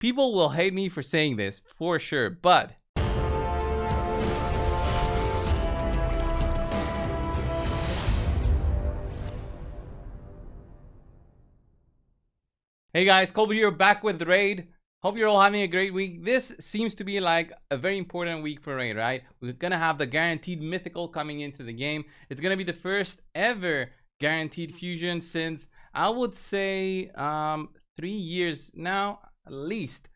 People will hate me for saying this for sure, but hey guys, Coldbrew here, back with Raid. Hope you're all having a great week. This seems to be like a very important week for Raid, right? We're gonna have the guaranteed mythical coming into the game. It's gonna be the first ever guaranteed fusion since, I would say, 3 years now, at least.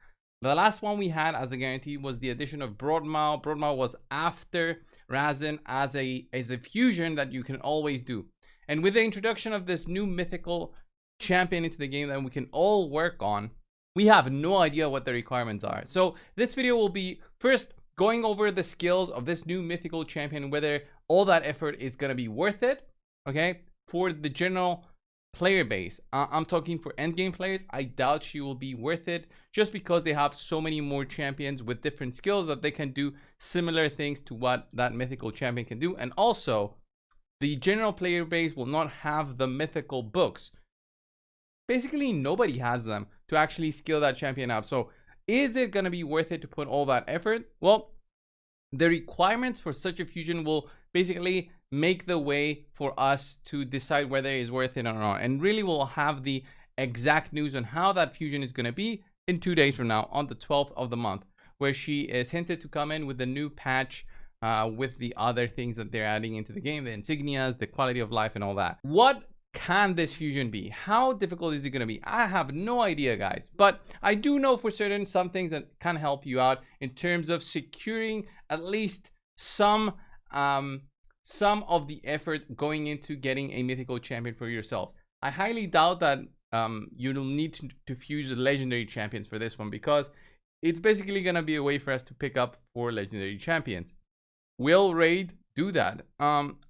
The last one we had as a guarantee was the addition of Broadmaw. Broadmaw was after Razin as a fusion that you can always do. And with the introduction of this new mythical champion into the game that we can all work on, we have no idea what the requirements are. So this video will be first going over the skills of this new mythical champion, whether all that effort is going to be worth it, okay, for the general player base. I'm talking for endgame players. I doubt she will be worth it, just because they have so many more champions with different skills that they can do similar things to what that mythical champion can do. And also, the general player base will not have the mythical books. Basically, nobody has them to actually skill that champion up. So is it going to be worth it to put all that effort? Well, the requirements for such a fusion will basically make the way for us to decide whether it is worth it or not. And really, we'll have the exact news on how that fusion is going to be in 2 days from now, on the 12th of the month, where she is hinted to come in with the new patch with the other things that they're adding into the game, the insignias, the quality of life, and all that. What can this fusion be? How difficult is it going to be? I have no idea, guys, but I do know for certain some things that can help you out in terms of securing at least some of the effort going into getting a mythical champion for yourselves. I highly doubt that you'll need to fuse the legendary champions for this one, because it's basically going to be a way for us to pick up 4 legendary champions. Will Raid do that?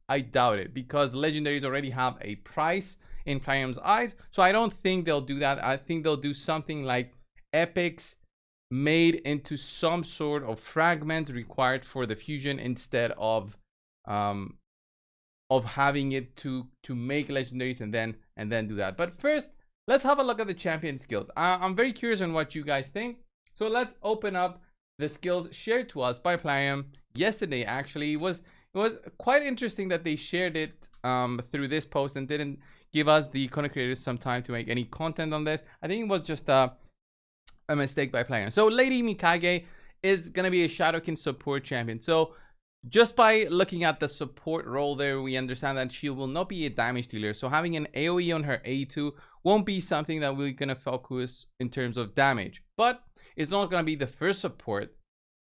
I doubt it, because legendaries already have a price in Plarium's eyes, so I don't think they'll do that. I think they'll do something like epics made into some sort of fragments required for the fusion, instead of having it to make legendaries and then do that. But first, let's have a look at the champion skills. I'm very curious on what you guys think, so let's open up the skills shared to us by Plarium yesterday. Actually, it was quite interesting that they shared it through this post and didn't give us, the content creators, some time to make any content on this. I think it was just a mistake by Plarium. So Lady Mikage is going to be a Shadowkin support champion. So just by looking at the support role there, we understand that she will not be a damage dealer. So having an AoE on her A2 won't be something that we're going to focus in terms of damage. But it's not going to be the first support.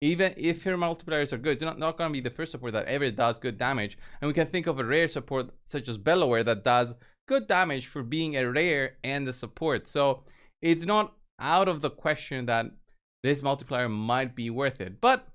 Even if her multipliers are good, it's not going to be the first support that ever does good damage. And we can think of a rare support such as Bellower that does good damage for being a rare and a support. So it's not out of the question that this multiplier might be worth it. But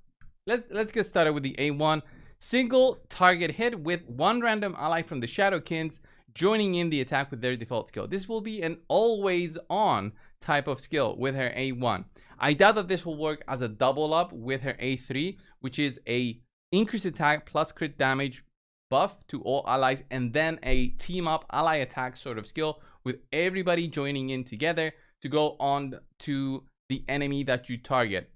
let's get started with the A1. Single target hit with 1 random ally from the Shadowkins joining in the attack with their default skill. This will be an always on type of skill with her A1. I doubt that this will work as a double up with her A3, which is a increased attack plus crit damage buff to all allies, and then a team up ally attack sort of skill with everybody joining in together to go on to the enemy that you target.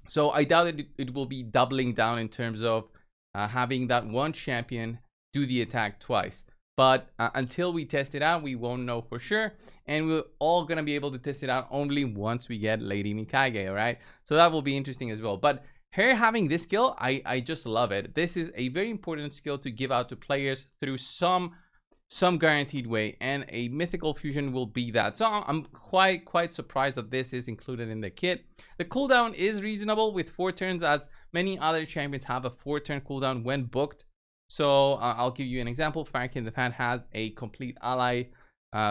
So I doubt it will be doubling down in terms of having that one champion do the attack twice. But until we test it out, we won't know for sure. And we're all going to be able to test it out only once we get Lady Mikage, all right? So that will be interesting as well. But her having this skill, I just love it. This is a very important skill to give out to players through some guaranteed way. And a mythical fusion will be that. So I'm quite surprised that this is included in the kit. The cooldown is reasonable with 4 turns, as many other champions have a 4-turn cooldown when booked. So I'll give you an example. Franklin the Fan has a complete ally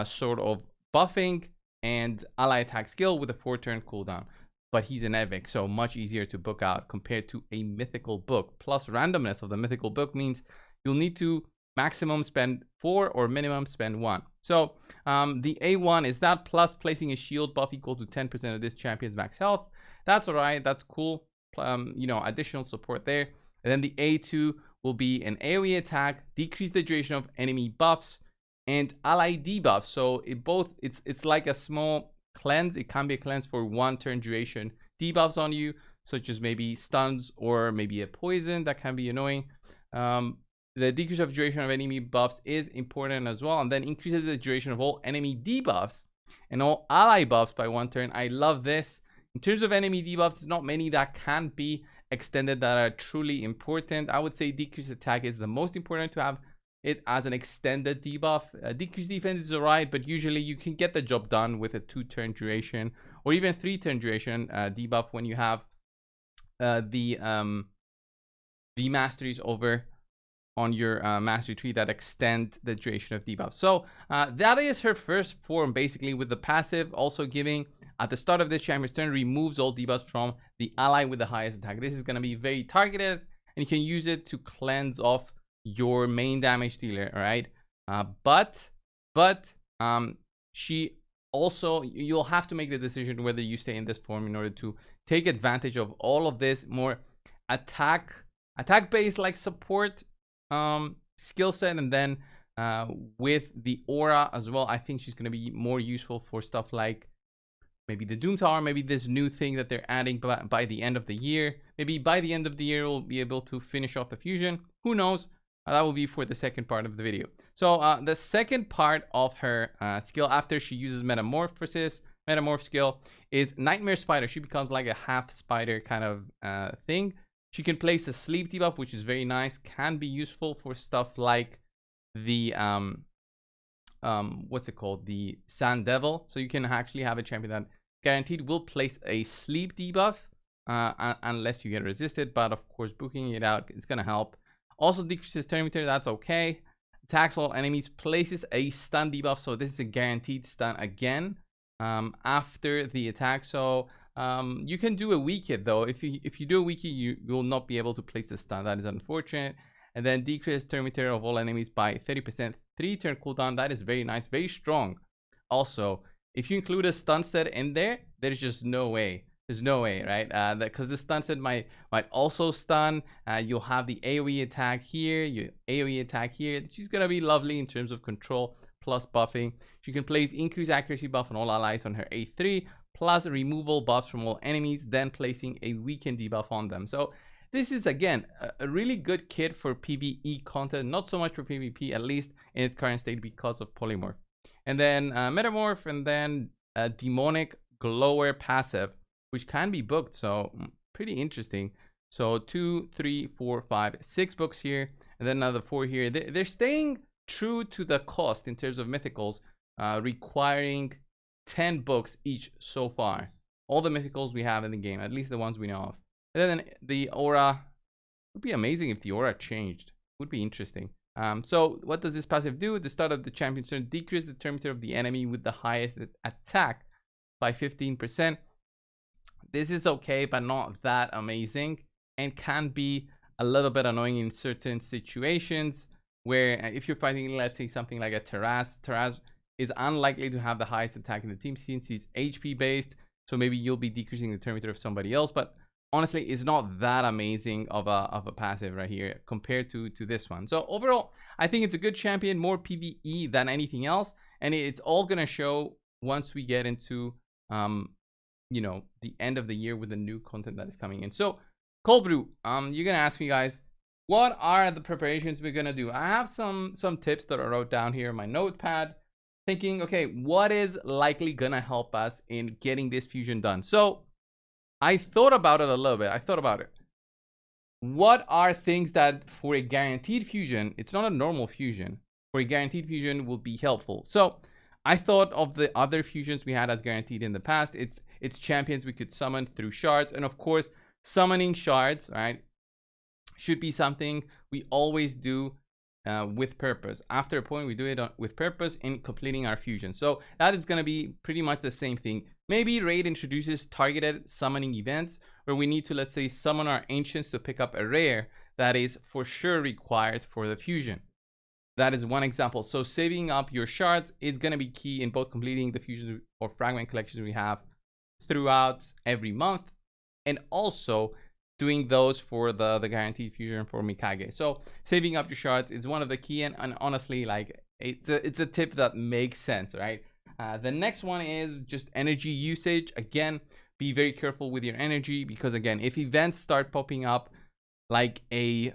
sort of buffing and ally attack skill with a 4-turn cooldown. But he's an epic, so much easier to book out compared to a mythical book. Plus randomness of the mythical book means you'll need to maximum spend 4 or minimum spend 1. So the A1 is that, plus placing a shield buff equal to 10% of this champion's max health. That's all right. That's cool. You know, additional support there. And then the A2 will be an AoE attack, decrease the duration of enemy buffs, and ally debuffs. So it's like a small cleanse. It can be a cleanse for 1 turn duration debuffs on you, such as maybe stuns or maybe a poison that can be annoying. The decrease of duration of enemy buffs is important as well, and then increases the duration of all enemy debuffs and all ally buffs by 1 turn. I love this. In terms of enemy debuffs, there's not many that can be extended that are truly important. I would say decreased attack is the most important to have it as an extended debuff. Decreased defense is alright, but usually you can get the job done with a 2 turn duration or even 3 turn duration debuff when you have the masteries over on your mastery tree that extend the duration of debuff. So that is her first form, basically, with the passive also giving at the start of this champion's turn removes all debuffs from the ally with the highest attack. This is going to be very targeted, and you can use it to cleanse off your main damage dealer. All right, but she also, you'll have to make the decision whether you stay in this form in order to take advantage of all of this more attack based like support skill set, and then with the aura as well. I think she's going to be more useful for stuff like maybe the Doom Tower, maybe this new thing that they're adding by the end of the year. Maybe by the end of the year we'll be able to finish off the fusion, who knows. That will be for the second part of the video. So the second part of her skill after she uses metamorph skill, is Nightmare Spider. She becomes like a half spider kind of thing. She can place a sleep debuff, which is very nice. Can be useful for stuff like the what's it called, the Sand Devil. So you can actually have a champion that guaranteed will place a sleep debuff unless you get resisted, but of course booking it out is going to help. Also decreases turn meter, that's okay. Attacks all enemies, places a stun debuff, so this is a guaranteed stun again after the attack. So you can do a weak hit though. If you do a weak hit, you will not be able to place a stun. That is unfortunate. And then decrease turn meter of all enemies by 30%, 3 turn cooldown. That is very nice, very strong. Also, if you include a stun set in there, there's just no way. There's no way, right? Because the stun set might also stun. You'll have the AoE attack here, your AoE attack here. She's gonna be lovely in terms of control plus buffing. She can place increased accuracy buff on all allies on her A3, plus removal buffs from all enemies, then placing a weakened debuff on them. So this is again a really good kit for PvE content, not so much for PvP, at least in its current state because of polymorph. And then metamorph, and then demonic glower passive, which can be booked, so pretty interesting. So 2, 3, 4, 5, 6 books here, and then another 4 here. They're staying true to the cost in terms of mythicals, requiring 10 books each so far. All the mythicals we have in the game, at least the ones we know of. And then the aura, would be amazing if the aura changed. Would be interesting. So what does this passive do? At the start of the champion's turn, decrease the turn meter of the enemy with the highest attack by 15%. This is okay, but not that amazing, and can be a little bit annoying in certain situations where if you're fighting, let's say, something like a Taraz is unlikely to have the highest attack in the team since he's HP based, so maybe you'll be decreasing the turn meter of somebody else, but honestly it's not that amazing of a passive right here compared to this one. So overall, I think it's a good champion, more PvE than anything else, and it's all gonna show once we get into you know, the end of the year with the new content that is coming in. So cold brew, you're gonna ask me, guys, what are the preparations we're gonna do? I have some tips that I wrote down here in my notepad, thinking, okay, what is likely gonna help us in getting this fusion done? So I thought about it a little bit. What are things that for a guaranteed fusion, it's not a normal fusion, for a guaranteed fusion will be helpful? So I thought of the other fusions we had as guaranteed in the past. It's champions we could summon through shards, and of course summoning shards, right, should be something we always do with purpose. After a point, we do it with purpose in completing our fusion. So that is going to be pretty much the same thing. Maybe raid introduces targeted summoning events where we need to, let's say, summon our ancients to pick up a rare that is for sure required for the fusion. That is one example. So saving up your shards is going to be key in both completing the fusion or fragment collections we have throughout every month, and also doing those for the guaranteed fusion for Mikage. So saving up your shards is one of the key, and honestly, like it's a tip that makes sense, right? The next one is just energy usage. Again, be very careful with your energy, because again, if events start popping up like a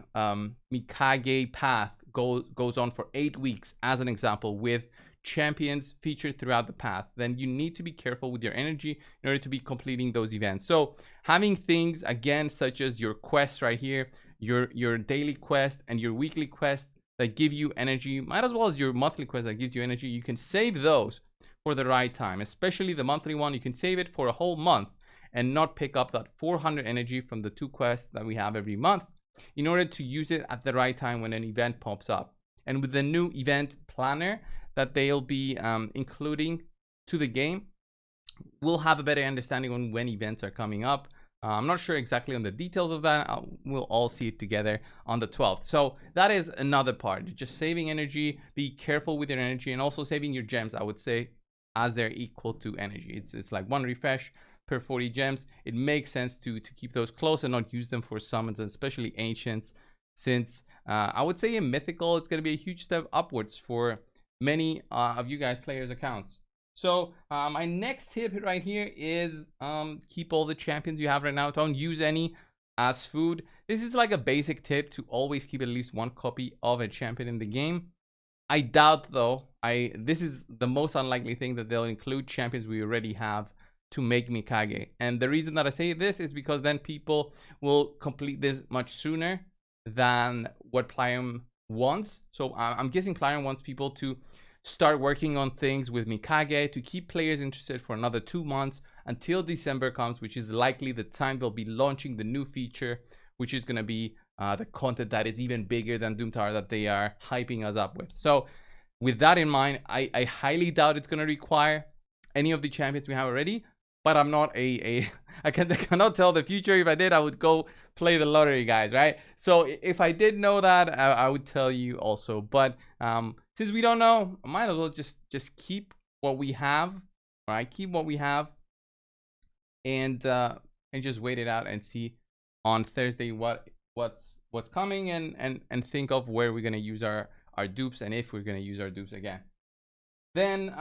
Mikage path goes on for 8 weeks as an example, with champions featured throughout the path, then you need to be careful with your energy in order to be completing those events. So having things again such as your quests right here, your daily quest and your weekly quest that give you energy, might as well as your monthly quest that gives you energy, you can save those for the right time. Especially the monthly one, you can save it for a whole month and not pick up that 400 energy from the 2 quests that we have every month, in order to use it at the right time when an event pops up. And with the new event planner that they'll be including to the game, we'll have a better understanding on when events are coming up. I'm not sure exactly on the details of that. We'll all see it together on the 12th. So that is another part, just saving energy. Be careful with your energy, and also saving your gems, I would say, as they're equal to energy. It's like 1 refresh per 40 gems. It makes sense to keep those close and not use them for summons, and especially ancients, since I would say in mythical it's going to be a huge step upwards for many of you guys players accounts. So my next tip right here is keep all the champions you have right now. Don't use any as food. This is like a basic tip, to always keep at least 1 copy of a champion in the game. I doubt though, this is the most unlikely thing that they'll include champions we already have to make Mikage. And the reason that I say this is because then people will complete this much sooner than what Pliam wants. So I'm guessing Pliam wants people to start working on things with Mikage to keep players interested for another 2 months until December comes, which is likely the time they'll be launching the new feature, which is going to be the content that is even bigger than Doom Tower that they are hyping us up with. So with that in mind, I highly doubt it's going to require any of the champions we have already, but I'm not I cannot tell the future. If I did, I would go play the lottery, guys, right? So if I did know that, I would tell you also. But since we don't know, I might as well just keep what we have, all right? Keep what we have, and just wait it out and see on Thursday what's coming, and think of where we're gonna use our dupes, and if we're gonna use our dupes again. Then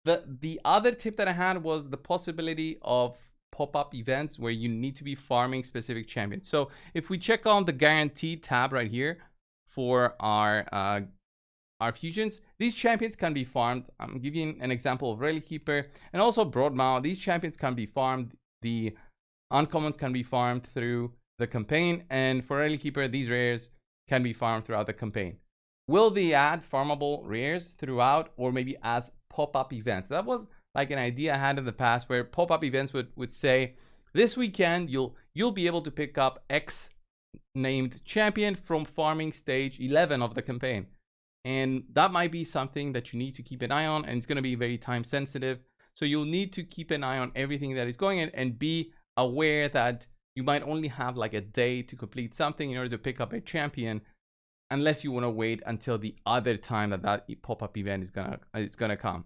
the other tip that I had was the possibility of pop-up events where you need to be farming specific champions. So if we check on the guaranteed tab right here for our fusions, these champions can be farmed. I'm giving an example of Relic Keeper and also Broadmaw. These champions can be farmed. The uncommons can be farmed through the campaign, and for Relic Keeper, these rares can be farmed throughout the campaign. Will they add farmable rares throughout, or maybe as pop-up events? That was like an idea I had in the past, where pop-up events would say, this weekend you'll be able to pick up X named champion from farming stage 11 of the campaign. And that might be something that you need to keep an eye on, and it's going to be very time sensitive. So you'll need to keep an eye on everything that is going in, and be aware that you might only have like a day to complete something in order to pick up a champion, unless you want to wait until the other time that pop-up event is gonna come.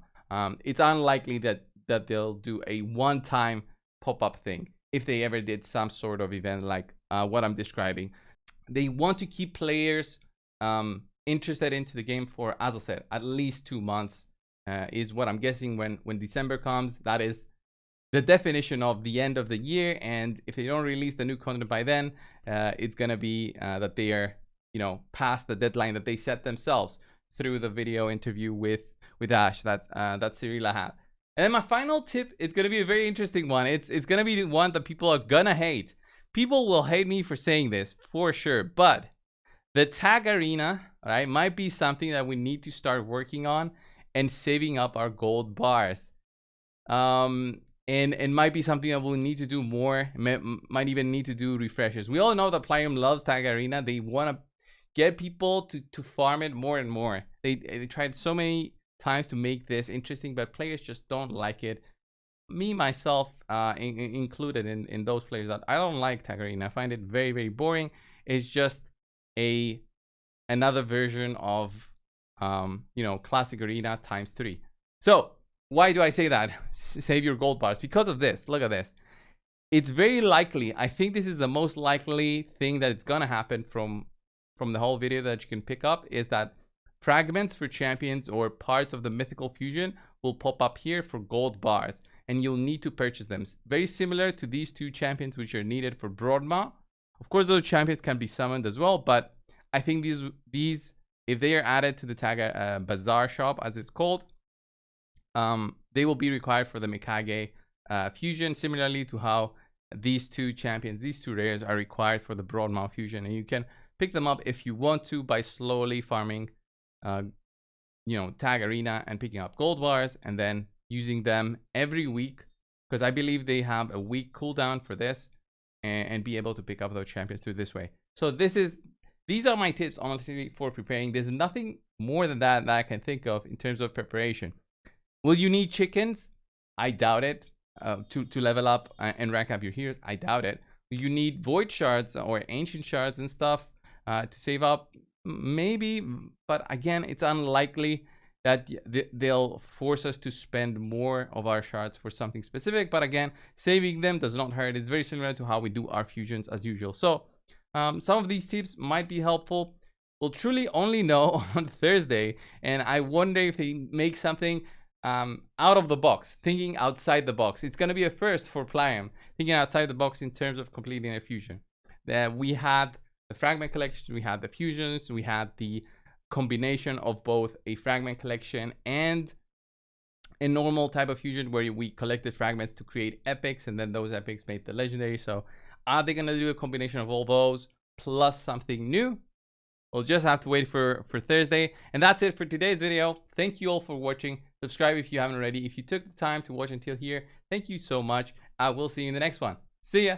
It's unlikely that they'll do a one-time pop-up thing, if they ever did some sort of event like what I'm describing. They want to keep players interested into the game for, as I said, at least 2 months, is what I'm guessing. When December comes, that is the definition of the end of the year. And if they don't release the new content by then, it's gonna be that they are, past the deadline that they set themselves through the video interview with Ash that Cyrilla had. And then my final tip, it's gonna be a very interesting one. It's gonna be the one that people are gonna hate. People will hate me for saying this for sure, but the tag arena, right, might be something that we need to start working on and saving up our gold bars. And might be something that we'll need to do more. Might even need to do refreshes. We all know that Pliam loves tag arena. They want to get people to farm it more and more. They tried so many times to make this interesting, but players just don't like it. Me myself included in those players that I don't like tag arena. I find it very, very boring. It's just another version of classic arena times 3. So why do I say that? Save your gold bars. Because of this. Look at this. It's very likely, I think this is the most likely thing that it's gonna happen from the whole video that you can pick up, is that fragments for champions or parts of the mythical fusion will pop up here for gold bars, and you'll need to purchase them. Very similar to these two champions which are needed for Broadma. Of course, those champions can be summoned as well, but I think these if they are added to the tag bazaar shop, as it's called, they will be required for the Mikage fusion, similarly to how these two champions, these two rares, are required for the Broadma fusion, and you can pick them up if you want to by slowly farming tag arena and picking up gold bars and then using them every week, because I believe they have a week cooldown for this, and be able to pick up those champions through this way. So these are my tips honestly for preparing. There's nothing more than that I can think of in terms of preparation. Will you need chickens? I doubt it. To level up and rank up your heroes, I doubt it. Will you need void shards or ancient shards and stuff to save up? Maybe, but again, it's unlikely that they'll force us to spend more of our shards for something specific. But again, saving them does not hurt. It's very similar to how we do our fusions as usual. So some of these tips might be helpful. We'll truly only know on Thursday, and I wonder if they make something out of the box, thinking outside the box. It's going to be a first for Pliam, thinking outside the box in terms of completing a fusion. We had the fragment collection, we had the fusions, we had the combination of both a fragment collection and a normal type of fusion where we collected fragments to create epics, and then those epics made the legendary. So are they going to do a combination of all those plus something new? We'll just have to wait for Thursday. And that's it for today's video. Thank you all for watching. Subscribe if you haven't already. If you took the time to watch until here, thank you so much. I will see you in the next one. See ya.